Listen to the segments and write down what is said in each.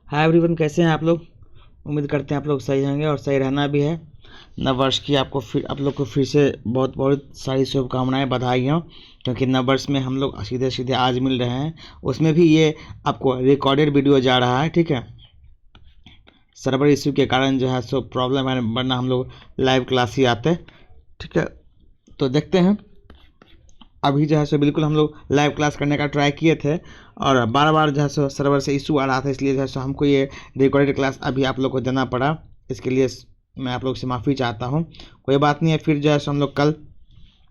Hi everyone, कैसे हैं आप लोग। उम्मीद करते हैं आप लोग सही होंगे और सही रहना भी है। नव वर्ष की आप लोग को फिर से बहुत बहुत सारी शुभकामनाएं, बधाई हो, क्योंकि नव वर्ष में हम लोग सीधे सीधे आज मिल रहे हैं। उसमें भी ये आपको रिकॉर्डेड वीडियो जा रहा है, ठीक है। सर्वर इश्यू के कारण जो है सो प्रॉब्लम है, वरना हम लोग लाइव क्लास ही आते, ठीक है। तो देखते हैं। अभी जो है सो बिल्कुल हम लोग लाइव क्लास करने का ट्राई किए थे और बार बार जो है सो सर्वर से इशू आ रहा था, इसलिए जो है सो हमको ये रिकॉर्डेड क्लास अभी आप लोग को देना पड़ा। इसके लिए मैं आप लोग से माफ़ी चाहता हूँ। कोई बात नहीं है, फिर जो है सो हम लोग कल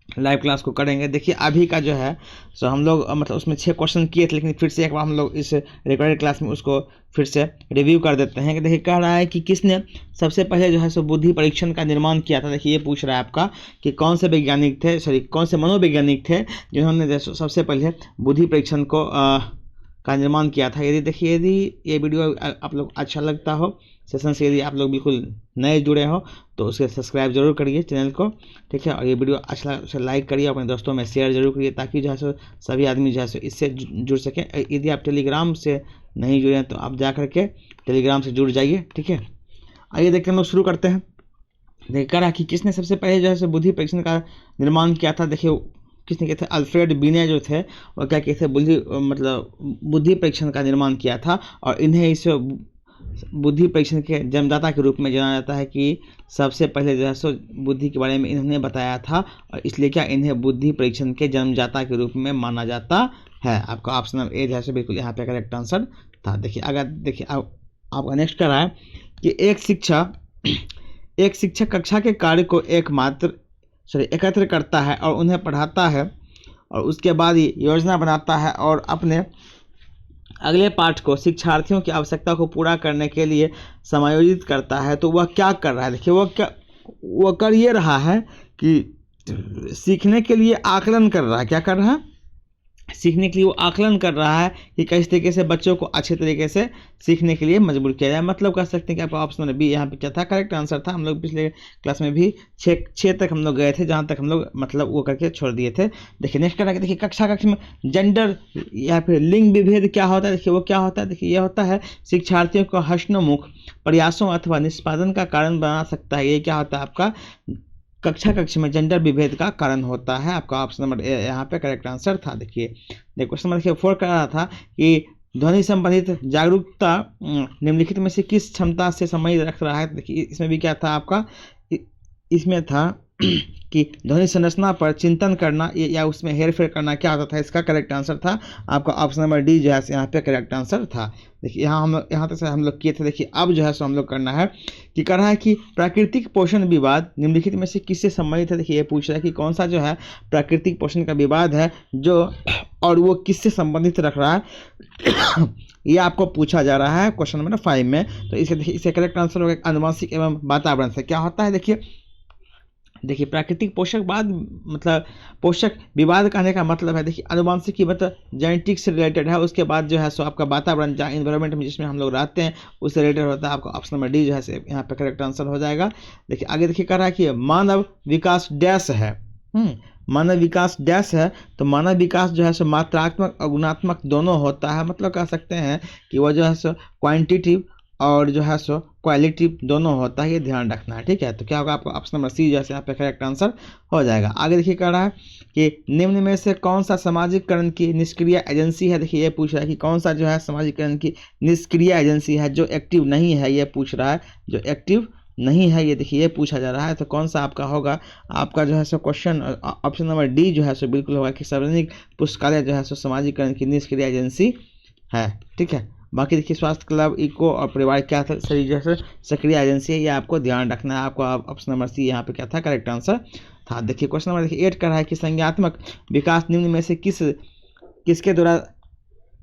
लाइव क्लास को करेंगे। देखिए अभी का जो है सो हम लोग मतलब उसमें 6 क्वेश्चन किए थे, लेकिन फिर से एक बार हम लोग इस रिकॉर्डेड क्लास में उसको फिर से रिव्यू कर देते हैं। कि देखिए कह रहा है कि किसने सबसे पहले जो है सो बुद्धि परीक्षण का निर्माण किया था। देखिए ये पूछ रहा है आपका कि कौन से वैज्ञानिक थे, कौन से मनोवैज्ञानिक थे जिन्होंने सबसे पहले बुद्धि परीक्षण को का निर्माण किया था। यदि ये वीडियो आप लोग अच्छा लगता हो, सेशन से यदि आप लोग बिल्कुल नए जुड़े हो तो उसे सब्सक्राइब जरूर करिए चैनल को, ठीक है। और ये वीडियो अच्छा लगा उसे लाइक करिए, अपने दोस्तों में शेयर जरूर करिए, ताकि जो है सो सभी आदमी जो है सो इससे जुड़ सकें। यदि आप टेलीग्राम से नहीं जुड़े हैं तो आप जा करके टेलीग्राम से जुड़ जाइए, ठीक है। आइए देखते हैं, हम लोग शुरू करते हैं। देखिए कह रहा कि किसने सबसे पहले जो है सो बुद्धि परीक्षण का निर्माण किया था। देखिए किसने किया था, अल्फ्रेड बीने जो थे वो क्या किए थे, बुद्धि परीक्षण का निर्माण किया था। और इन्हें इस बुद्धि परीक्षण के जन्मदाता के रूप में जाना जाता है कि सबसे पहले जो है सो बुद्धि के बारे में इन्होंने बताया था, और इसलिए क्या इन्हें बुद्धि परीक्षण के जन्मदाता के रूप में माना जाता है। आपका ऑप्शन नंबर ए जो है सो बिल्कुल यहाँ पे करेक्ट आंसर था। देखिए अगर देखिए आपका नेक्स्ट कर रहा है कि एक शिक्षक कक्षा के कार्य को एकत्र करता है और उन्हें पढ़ाता है, और उसके बाद ही योजना बनाता है और अपने अगले पाठ को शिक्षार्थियों की आवश्यकता को पूरा करने के लिए समायोजित करता है। तो वह क्या कर रहा है। देखिए वह कर ये रहा है कि सीखने के लिए आकलन कर रहा है। क्या कर रहा है, सीखने के लिए वो आकलन कर रहा है कि किस तरीके से बच्चों को अच्छे तरीके से सीखने के लिए मजबूर किया जाए। मतलब कह सकते हैं कि आपका ऑप्शन बी यहाँ पे क्या था, करेक्ट आंसर था। हम लोग पिछले क्लास में भी 6 तक हम लोग गए थे, जहाँ तक हम लोग मतलब वो करके छोड़ दिए थे। देखिए नेक्स्ट करा, देखिए कक्षा में जेंडर या फिर लिंग विभेद क्या होता है। देखिए वो क्या होता है, देखिए ये होता है शिक्षार्थियों को हर्षोन्मुख प्रयासों अथवा निष्पादन का कारण बना सकता है। ये क्या होता है, आपका कक्षा में जेंडर विभेद का कारण होता है। आपका ऑप्शन नंबर ए यहाँ पे करेक्ट आंसर था। देखिए क्वेश्चन नंबर 4 कर रहा था कि ध्वनि संबंधित जागरूकता निम्नलिखित में से किस क्षमता से संबंधित रख रहा है। देखिए इसमें भी क्या था आपका, इसमें था कि ध्वनि संरचना पर चिंतन करना या उसमें हेरफेर करना क्या होता था। इसका करेक्ट आंसर था आपका ऑप्शन नंबर डी जो है यहाँ पे करेक्ट आंसर था। देखिए यहाँ तक से हम लोग किए थे। देखिए अब जो है सो हम लोग करना है कि कर रहा है कि प्राकृतिक पोषण विवाद निम्नलिखित में से किससे संबंधित है। देखिए ये पूछ रहा है कि कौन सा जो है प्राकृतिक पोषण का विवाद है जो, और वो किससे संबंधित रख रहा है ये आपको पूछा जा रहा है क्वेश्चन नंबर 5 में। तो इसे करेक्ट आंसर होगा आनुवंशिक एवं वातावरण से। क्या होता है, देखिए प्राकृतिक पोषकवाद मतलब पोषक विवाद कहने का मतलब है, देखिए आनुवंशिक की मतलब जेनेटिक से रिलेटेड है। उसके बाद जो है सो आपका वातावरण, जहाँ इन्वायरमेंट में जिसमें हम लोग रहते हैं उससे रिलेटेड होता है। आपका ऑप्शन नंबर डी जो है यहाँ पे करेक्ट आंसर हो जाएगा। देखिए आगे देखिए कह रहा है कि मानव विकास डैश है। मानव विकास डैश है, तो मानव विकास जो है सो मात्रात्मक और गुणात्मक दोनों होता है। मतलब कह सकते हैं कि वह जो है सो क्वांटिटिव और जो है सो क्वालिटी दोनों होता है, ये ध्यान रखना है, ठीक है। तो क्या होगा, आपका ऑप्शन नंबर सी जैसे यहाँ पे करेक्ट आंसर हो जाएगा। आगे देखिए कह रहा है कि निम्न में से कौन सा सामाजिकरण की निष्क्रिय एजेंसी है। देखिए ये पूछ रहा है कि कौन सा जो है सामाजिकरण की निष्क्रिय एजेंसी है जो एक्टिव नहीं है। ये पूछ रहा है जो एक्टिव नहीं है, ये देखिए ये पूछा जा रहा है। तो कौन सा आपका होगा, आपका जो है so question option number D जो है सो बिल्कुल होगा कि सार्वजनिक पुस्तकालय जो है सो सामाजिकरण की निष्क्रिय एजेंसी है, ठीक है। बाकी देखिए स्वास्थ्य क्लब, इको और परिवार क्या था, सही जैसे सक्रिय एजेंसी है, ये आपको ध्यान रखना है। आपको ऑप्शन नंबर सी यहाँ पे क्या था, करेक्ट आंसर था। देखिए क्वेश्चन नंबर 8 कर रहा है कि संज्ञात्मक विकास निम्न में से किसके द्वारा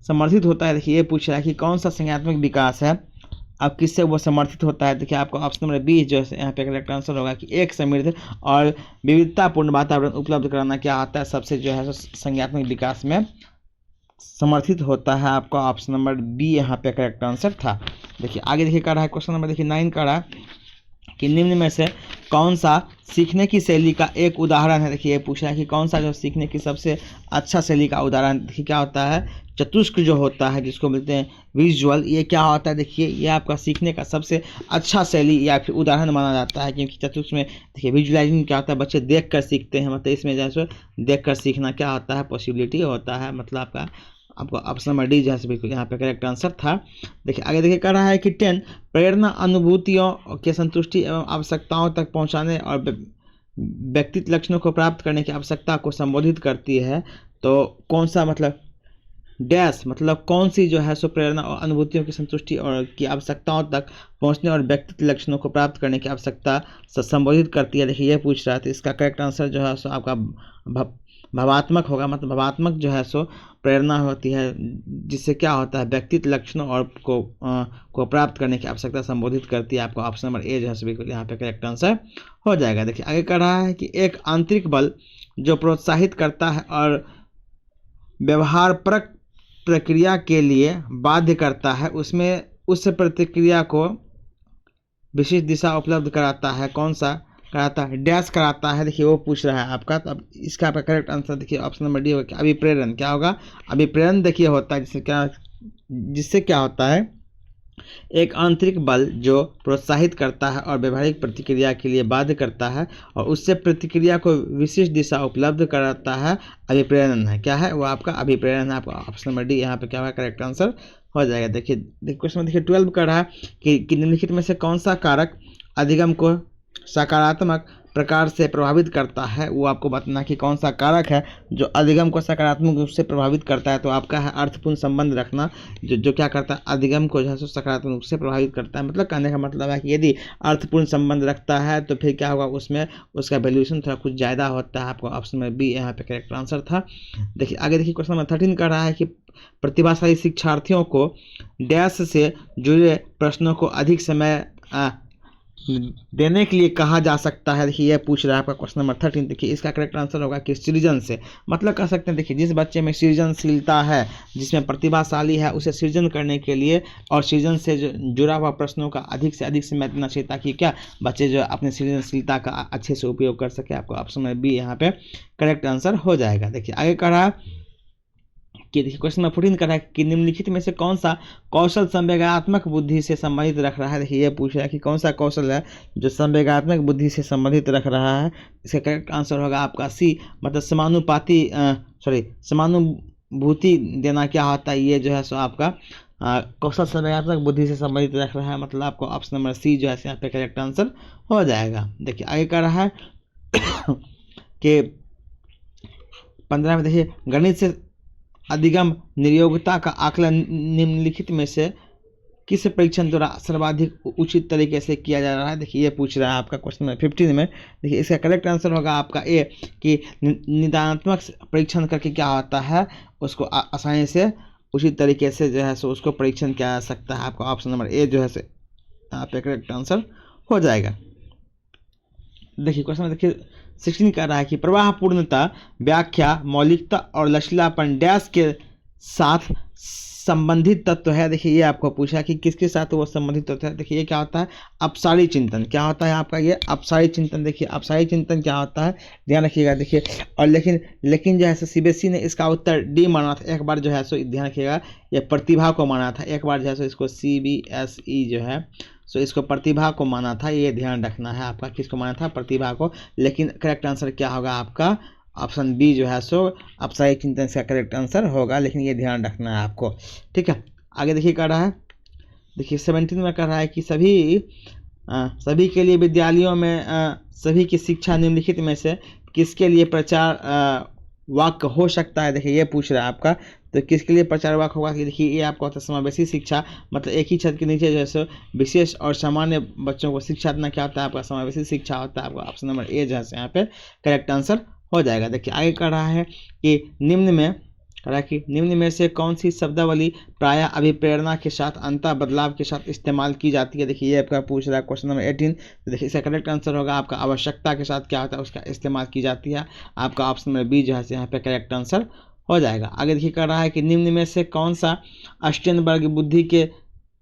समर्थित होता है। देखिए ये पूछ रहा है कि कौन सा संज्ञात्मक विकास है, अब किससे वो समर्थित होता है। देखिए आपको ऑप्शन नंबर बी जो है यहाँ पे करेक्ट आंसर होगा कि एक समृद्ध और विविधतापूर्ण वातावरण उपलब्ध कराना क्या आता है, सबसे जो है संज्ञात्मक विकास में समर्थित होता है। आपका ऑप्शन नंबर बी यहाँ पे करेक्ट आंसर था। देखिए आगे देखिए कर रहा है क्वेश्चन नंबर 9 कर रहा है कि निम्न में से कौन सा सीखने की शैली का एक उदाहरण है। देखिए ये पूछ रहा है कि कौन सा जो सीखने की सबसे अच्छा शैली का उदाहरण। देखिए क्या होता है, चतुष्क जो होता है जिसको बोलते हैं विजुअल, ये क्या होता है, देखिए ये आपका सीखने का सबसे अच्छा शैली या फिर उदाहरण माना जाता है। क्योंकि चतुष्क में देखिए विजुअलाइजिंग क्या होता है, बच्चे देख कर सीखते हैं, मतलब इसमें जैसे देख कर सीखना क्या होता है, पॉसिबिलिटी होता है, मतलब आपको ऑप्शन नंबर डी जैसे बिल्कुल यहाँ पे करेक्ट आंसर था। देखिए आगे देखिए कर रहा है कि 10 प्रेरणा अनुभूतियों के संतुष्टि एवं आवश्यकताओं तक पहुँचाने और व्यक्तित्व लक्षणों को प्राप्त करने की आवश्यकता को संबोधित करती है। तो कौन सा मतलब डैश, मतलब कौन सी जो है सो प्रेरणा और अनुभूतियों की संतुष्टि और की आवश्यकताओं तक पहुंचने और व्यक्तित्व लक्षणों को प्राप्त करने की आवश्यकता से संबोधित करती है। देखिए ये पूछ रहा था, इसका करेक्ट आंसर जो है सो आपका भावात्मक होगा। मतलब भावात्मक जो है सो प्रेरणा होती है जिससे क्या होता है, व्यक्तित्व लक्षणों और को प्राप्त करने की आवश्यकता संबोधित करती है। आपको ऑप्शन नंबर ए जो है सो बिल्कुल यहाँ पे करेक्ट आंसर हो जाएगा। देखिए आगे कर रहा है कि एक आंतरिक बल जो प्रोत्साहित करता है और व्यवहारपरक प्रक्रिया के लिए बाध्य करता है, उसमें उस प्रतिक्रिया को विशिष्ट दिशा उपलब्ध कराता है। कौन सा कराता है, डैश कराता है। देखिए वो पूछ रहा है आपका, तो अब इसका आपका करेक्ट आंसर देखिए ऑप्शन नंबर डी होगा। अभिप्रेरण क्या होगा, अभिप्रेरण देखिए होता है जिससे क्या होता है, एक आंतरिक बल जो प्रोत्साहित करता है और व्यवहारिक प्रतिक्रिया के लिए बाध्य करता है और उससे प्रतिक्रिया को विशिष्ट दिशा उपलब्ध कराता है, अभिप्रेरण है। क्या है वो आपका अभिप्रेरण है। आपका ऑप्शन नंबर डी यहाँ पे क्या होगा, करेक्ट आंसर हो जाएगा। देखिए क्वेश्चन देखिए 12 का रहा कि निम्नलिखित में से कौन सा कारक अधिगम को सकारात्मक प्रकार से प्रभावित करता है। वो आपको बताना कि कौन सा कारक है जो अधिगम को सकारात्मक रूप से प्रभावित करता है। तो आपका है अर्थपूर्ण संबंध रखना, जो क्या करता है, अधिगम को जो है सकारात्मक रूप से प्रभावित करता है। मतलब कहने का मतलब है कि यदि अर्थपूर्ण संबंध रखता है तो फिर क्या होगा, उसमें उसका वैल्यूएशन थोड़ा कुछ ज़्यादा होता है। आपको ऑप्शन में बी यहाँ पे करेक्ट आंसर था। देखिए आगे देखिए क्वेश्चन नंबर 13 कर रहा है कि प्रतिभाशाली शिक्षार्थियों को डैश से जुड़े प्रश्नों को अधिक समय देने के लिए कहा जा सकता है। देखिए यह पूछ रहा है आपका क्वेश्चन नंबर 13। देखिए इसका करेक्ट आंसर होगा कि सृजन से, मतलब कह सकते हैं देखिए जिस बच्चे में सृजनशीलता है, जिसमें प्रतिभाशाली है, उसे सृजन करने के लिए और सृजन से जो जुड़ा हुआ प्रश्नों का अधिक से अधिक समय देना चाहिए ताकि क्या बच्चे जो अपने सृजनशीलता का अच्छे से उपयोग कर सके। आपको ऑप्शन में बी यहाँ पे करेक्ट आंसर हो जाएगा। देखिए आगे कह रहा है कि देखिए क्वेश्चन नंबर 14 कर रहा है कि निम्नलिखित में से कौन सा कौशल संवेगात्मक बुद्धि से संबंधित रख रहा है। देखिए ये पूछ रहा है कि कौन सा कौशल है जो संवेगात्मक बुद्धि से संबंधित रख रहा है। इसका करेक्ट आंसर होगा आपका सी, मतलब समानुभूति देना क्या होता है, ये जो है सो आपका कौशल संवेगात्मक बुद्धि से संबंधित रख रहा है। मतलब आपको ऑप्शन नंबर सी जो है यहाँ पे करेक्ट आंसर हो जाएगा। देखिए आगे कर रहा है कि 15 में देखिए गणित से अधिगम निर्योग्यता का आकलन निम्नलिखित में से किस परीक्षण द्वारा सर्वाधिक उचित तरीके से किया जा रहा है। देखिए ये पूछ रहा है आपका क्वेश्चन नंबर 15 में। देखिए इसका करेक्ट आंसर होगा आपका ए कि निदानात्मक परीक्षण करके क्या होता है, उसको आसानी से उचित तरीके से जो है सो उसको परीक्षण किया जा सकता है। आपका ऑप्शन नंबर ए जो है यहाँ पे करेक्ट आंसर हो जाएगा। देखिए क्वेश्चन में देखिए 16 कह रहा है कि प्रवाह पूर्णता, व्याख्या, मौलिकता और लचीलापन डैश के साथ संबंधित तत्व है। देखिए ये आपको पूछा कि किसके साथ वो संबंधित तत्व है। देखिए ये क्या होता है, अपसारी चिंतन। क्या होता है आपका ये अपसारी चिंतन। देखिए अपसारी चिंतन क्या होता है, ध्यान रखिएगा। देखिए और लेकिन जो है सो सीबीएसई ने इसका उत्तर डी माना था। एक बार जो है सो ध्यान रखिएगा, ये प्रतिभा को माना था। एक बार जो है सो इसको सीबीएसई जो है सो इसको प्रतिभा को माना था। ये ध्यान रखना है आपका, किसको माना था, प्रतिभा को। लेकिन करेक्ट आंसर क्या होगा आपका ऑप्शन बी जो है सो अपसारी चिंतन का करेक्ट आंसर होगा। लेकिन ये ध्यान रखना है आपको, ठीक है। आगे देखिए कर रहा है, देखिए 17 में कर रहा है कि सभी के लिए विद्यालयों में सभी की शिक्षा निम्नलिखित में से किसके लिए प्रचार वाक्य हो सकता है। देखिए ये पूछ रहा है आपका, तो किसके लिए प्रचार वाक्य होगा कि देखिए ये आपको होता है समावेशी शिक्षा, मतलब एक ही छत के नीचे जैसे विशेष और सामान्य बच्चों को शिक्षा देना क्या होता है, आपका समावेशी शिक्षा होता है। आपका ऑप्शन नंबर ए जो है यहाँ पे करेक्ट आंसर हो जाएगा। देखिए आगे कर रहा है कि निम्न में से कौन सी शब्दावली प्रायः अभिप्रेरणा के साथ अंतः बदलाव के साथ इस्तेमाल की जाती है। देखिए ये आपका पूछ रहा है क्वेश्चन नंबर 18। तो देखिए इसका करेक्ट आंसर होगा आपका आवश्यकता के साथ क्या होता है, उसका इस्तेमाल की जाती है। आपका ऑप्शन नंबर बी जो है यहाँ पे करेक्ट आंसर हो जाएगा। आगे देखिए कर रहा है कि निम्न में से कौन सा स्टेनबर्ग बुद्धि के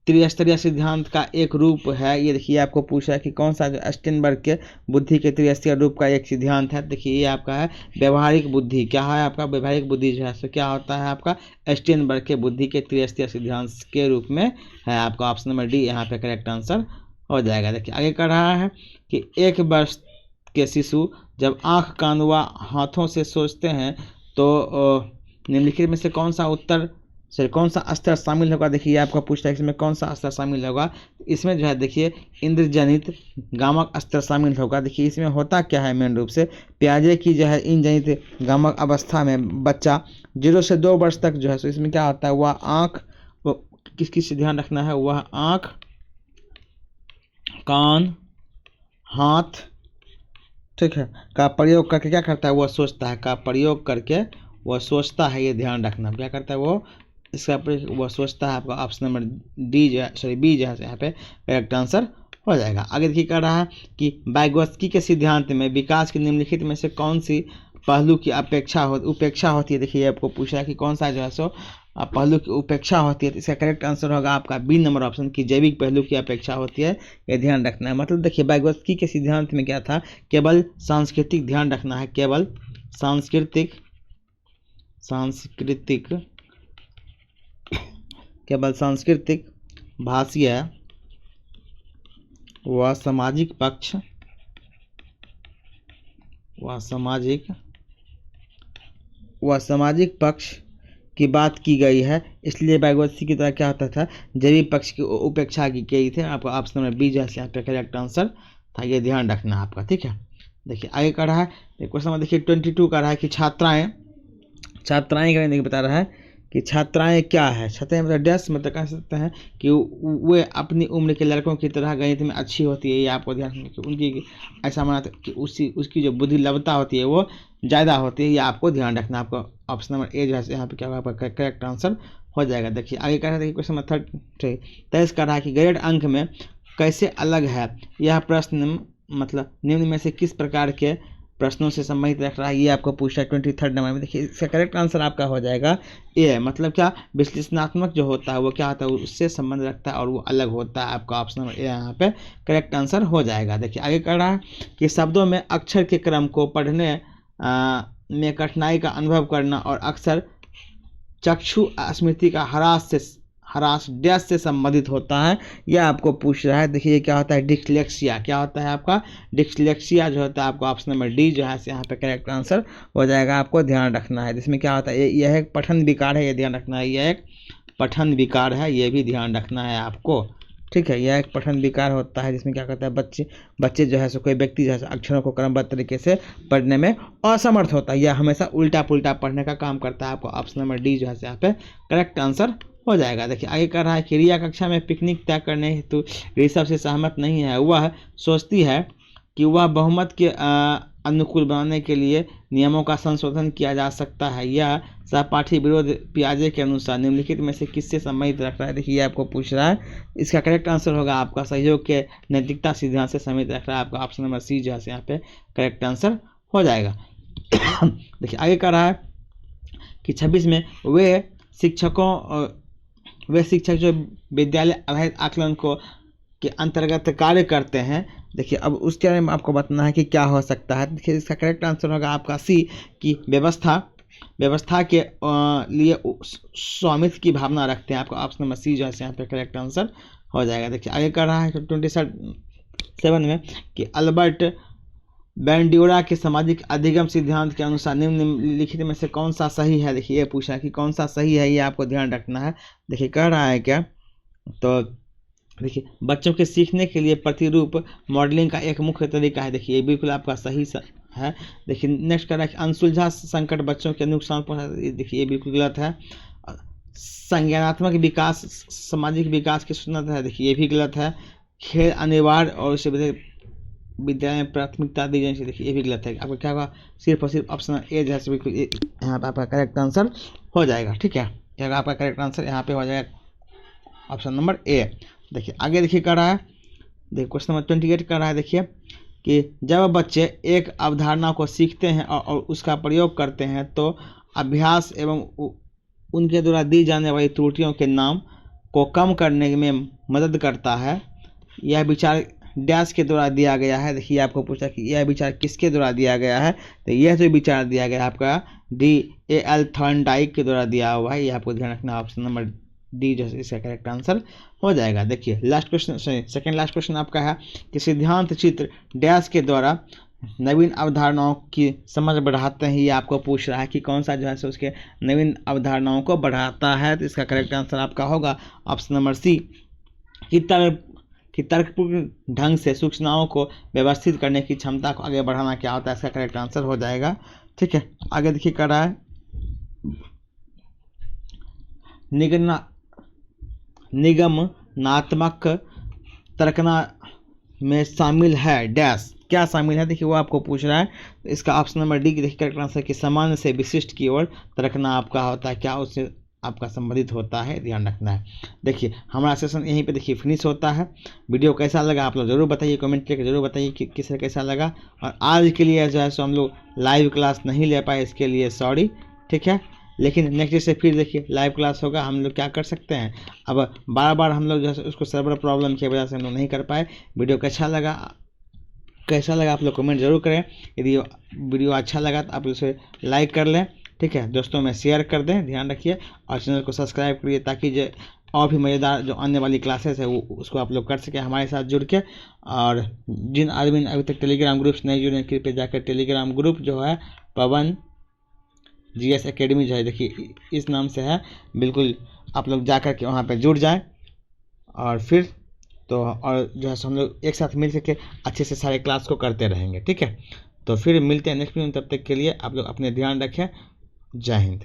त्रिस्तरीय सिद्धांत का एक रूप है। ये देखिए आपको पूछा है कि कौन सा जो स्टेनबर्ग के बुद्धि के त्रिस्तरीय रूप का एक सिद्धांत है। देखिए ये आपका है व्यवहारिक बुद्धि। क्या है आपका व्यवहारिक बुद्धि जो है सो क्या होता है आपका स्टेनबर्ग के बुद्धि के त्रिस्तरीय सिद्धांत के रूप में है। आपका ऑप्शन नंबर डी यहाँ पे करेक्ट आंसर हो जाएगा। देखिए आगे कर रहा है कि 1 वर्ष के शिशु जब आँख कान व हाथों से सोचते हैं तो निम्नलिखित में से कौन सा स्तर शामिल होगा। देखिए आपका पूछता है इसमें कौन सा स्तर शामिल होगा। इसमें जो है देखिए इंद्रजनित गामक स्तर शामिल होगा। देखिए इसमें होता क्या है मेन रूप से प्याजे की जो है इंद्रजनित गामक अवस्था में बच्चा 0 से 2 वर्ष तक जो है सो इसमें क्या होता है वह आँख किस ध्यान रखना है, वह आँख कान हाथ ठीक है का प्रयोग करके क्या करता है वह सोचता है, का प्रयोग करके वह सोचता है। ये ध्यान रखना क्या करता है वो इसका वह सोचता है। आपका ऑप्शन नंबर डी जो है सॉरी बी जो है यहाँ पे करेक्ट आंसर हो जाएगा। आगे देखिए कर रहा है कि वाइगोत्स्की के सिद्धांत में विकास के निम्नलिखित में से कौन सी पहलू की उपेक्षा होती है। देखिए आपको पूछा है कि कौन सा जो है सो पहलू की उपेक्षा होती है। तो इसका करेक्ट आंसर होगा आपका बी नंबर ऑप्शन की जैविक पहलू की अपेक्षा होती है। ये ध्यान रखना है। मतलब देखिए वाइगोत्स्की के सिद्धांत में क्या था केवल सांस्कृतिक ध्यान रखना है, केवल सांस्कृतिक भाषीय व सामाजिक पक्ष की बात की गई है। इसलिए वाइगोत्स्की की तरह क्या होता था जैविक पक्ष की उपेक्षा की गई थी। आपको ऑप्शन नंबर बी जैसे यहाँ पे करेक्ट आंसर था। ये ध्यान रखना है आपका ठीक है। देखिए आगे का रहा है क्वेश्चन नंबर देखिए 22 का रहा है कि छात्राएं का बता रहा है कि छात्राएं क्या है। छात्राएं मतलब डैश मतलब कह सकते हैं कि वे अपनी उम्र के लड़कों की तरह गणित में अच्छी होती है। ये आपको ध्यान रखना कि उनकी ऐसा माना कि उसकी जो बुद्धि लब्धता होती है वो ज़्यादा होती है। ये आपको ध्यान रखना। आपको ऑप्शन नंबर ए जो है यहाँ पे क्या होगा आपका करेक्ट आंसर हो जाएगा। देखिए आगे कह रहा है क्वेश्चन नंबर 23 का रहा है कि ग्रेड अंक में कैसे अलग है। यह प्रश्न मतलब निम्न में से किस प्रकार के प्रश्नों से संबंधित रख रहा है। ये आपको पूछा है 23 नंबर में। देखिए इसका करेक्ट आंसर आपका हो जाएगा ए मतलब क्या विश्लेषणात्मक जो होता है वो क्या होता है उससे संबंध रखता है और वो अलग होता है। आपका ऑप्शन नंबर ए यहाँ पे करेक्ट आंसर हो जाएगा। देखिए आगे कर रहा है कि शब्दों में अक्षर के क्रम को पढ़ने में कठिनाई का अनुभव करना और अक्सर चक्षु स्मृति का ह्रास डैश से संबंधित होता है। यह आपको पूछ रहा है। देखिए ये क्या होता है डिस्लेक्सिया। क्या होता है आपका डिस्लेक्सिया जो होता है। आपको ऑप्शन नंबर डी जो है यहाँ पे करेक्ट आंसर हो जाएगा। आपको ध्यान रखना है जिसमें क्या होता है यह एक पठन विकार है। ये ध्यान रखना है यह एक पठन विकार है। ये भी ध्यान रखना है आपको ठीक है। यह एक पठन विकार होता है जिसमें क्या करता है बच्चे जो है सो कोई व्यक्ति जो है अक्षरों को क्रमबद्ध तरीके से पढ़ने में असमर्थ होता है। यह हमेशा उल्टा पुल्टा पढ़ने का काम करता है। आपको ऑप्शन नंबर डी जो है यहाँ पे करेक्ट आंसर हो जाएगा। देखिए आगे कर रहा है कि रिया कक्षा में पिकनिक तय करने हेतु ऋषभ से सहमत नहीं है। वह सोचती है कि वह बहुमत के अनुकूल बनाने के लिए नियमों का संशोधन किया जा सकता है। यह सहपाठी विरोध पियाजे के अनुसार निम्नलिखित में से किससे संबंधित रख रहा है। देखिए आपको पूछ रहा है। इसका करेक्ट आंसर होगा आपका सहयोग के नैतिकता सिद्धांत से संबंधित रख रहा है। आपका ऑप्शन नंबर सी जो है यहाँ पे करेक्ट आंसर हो जाएगा। देखिए आगे कर रहा है कि 26 में वे शिक्षक जो विद्यालय आधारित आकलन के अंतर्गत कार्य करते हैं। देखिए अब उसके बारे में आपको बताना है कि क्या हो सकता है। देखिए इसका करेक्ट आंसर होगा आपका सी कि व्यवस्था के लिए स्वामित्व की भावना रखते हैं। आपका ऑप्शन नंबर सी जो है यहाँ पे करेक्ट आंसर हो जाएगा। देखिए आगे कर रहा है 27 में कि अल्बर्ट बैंड्यूरा के सामाजिक अधिगम सिद्धांत के अनुसार निम्नलिखित में से कौन सा सही है। देखिए ये पूछा है कि कौन सा सही है। ये आपको ध्यान रखना है। देखिए कह रहा है क्या तो देखिए बच्चों के सीखने के लिए प्रतिरूप मॉडलिंग का एक मुख्य तरीका है। देखिए ये बिल्कुल आपका सही है। देखिए नेक्स्ट कह रहा है कि अनसुलझा संकट बच्चों के नुकसान पहुँचाता है। देखिए ये बिल्कुल गलत है। संज्ञानात्मक विकास सामाजिक विकास की सूचना है। देखिए ये भी गलत है। खेल अनिवार्य और उसे विद्यालय में प्राथमिकता दी जानी चाहिए। देखिए ये भी गलत है। आपका क्या होगा सिर्फ और सिर्फ ऑप्शन ए जो है बिल्कुल यहाँ पर आपका करेक्ट आंसर हो जाएगा ठीक है। यहाँ आपका करेक्ट आंसर यहाँ पे हो जाएगा ऑप्शन नंबर ए। देखिए आगे देखिए कर रहा है। देखिए क्वेश्चन नंबर 28 कर रहा है। देखिए कि जब बच्चे एक अवधारणा को सीखते हैं और उसका प्रयोग करते हैं तो अभ्यास एवं उनके द्वारा दी जाने वाली त्रुटियों के नाम को कम करने में मदद करता है। यह विचार डैश के द्वारा दिया गया है। देखिए आपको पूछा कि यह विचार किसके द्वारा दिया गया है, तो यह जो विचार दिया गया है आपका D.A.L. थॉर्नडाइक के द्वारा दिया हुआ है। ये आपको ध्यान रखना, ऑप्शन नंबर डी जो इसका करेक्ट आंसर हो जाएगा। देखिए last question, second last question आपका है कि सिद्धांत चित्र डैश के द्वारा नवीन अवधारणाओं की समझ बढ़ाते हैं। ये आपको पूछ रहा है कि कौन सा जो है सो उसके नवीन अवधारणाओं को बढ़ाता है। तो इसका करेक्ट आंसर आपका होगा ऑप्शन नंबर सी कि तर्कपूर्ण ढंग से सूचनाओं को व्यवस्थित करने की क्षमता को आगे बढ़ाना क्या होता है। इसका करेक्ट आंसर हो जाएगा। ठीक है, आगे देखिए कर रहा है निगमनात्मक तर्कना में शामिल है डैश, क्या शामिल है, देखिए वो आपको पूछ रहा है। इसका ऑप्शन नंबर डी की देखिए करेक्ट आंसर कि सामान्य से विशिष्ट की ओर तर्कना आपका होता है, क्या उससे आपका संबंधित होता है, ध्यान रखना है। देखिए हमारा सेशन यहीं पे देखिए फिनिश होता है। वीडियो कैसा लगा आप लोग जरूर बताइए, कमेंट करके जरूर बताइए कि किसे कैसा लगा। और आज के लिए जो है सो हम लोग लाइव क्लास नहीं ले पाए, इसके लिए सॉरी। ठीक है, लेकिन नेक्स्ट से फिर देखिए लाइव क्लास होगा। हम लोग क्या कर सकते हैं, अब बार बार हम लोग जो है उसको सर्वर प्रॉब्लम की वजह से हम लोग नहीं कर पाए। वीडियो कैसा लगा आप लोग कमेंट जरूर करें। यदि वीडियो अच्छा लगा तो आप उसे लाइक कर लें। ठीक है, दोस्तों में शेयर कर दें, ध्यान रखिए। और चैनल को सब्सक्राइब करिए ताकि जो और भी मज़ेदार जो आने वाली क्लासेस है वो उसको आप लोग कर सकें हमारे साथ जुड़ के। और जिन आदमी अभी तक टेलीग्राम ग्रुप से नहीं जुड़े, कृपया जाकर टेलीग्राम ग्रुप जो है पवन GS एकेडमी जो है देखिए इस नाम से है, बिल्कुल आप लोग जाकर के वहाँ पे जुड़ जाएं। और फिर तो और जो है हम लोग एक साथ मिल के अच्छे से सारे क्लास को करते रहेंगे। ठीक है, तो फिर मिलते हैं नेक्स्ट वीडियो में। तब तक के लिए आप लोग अपने ध्यान रखें। जय हिंद।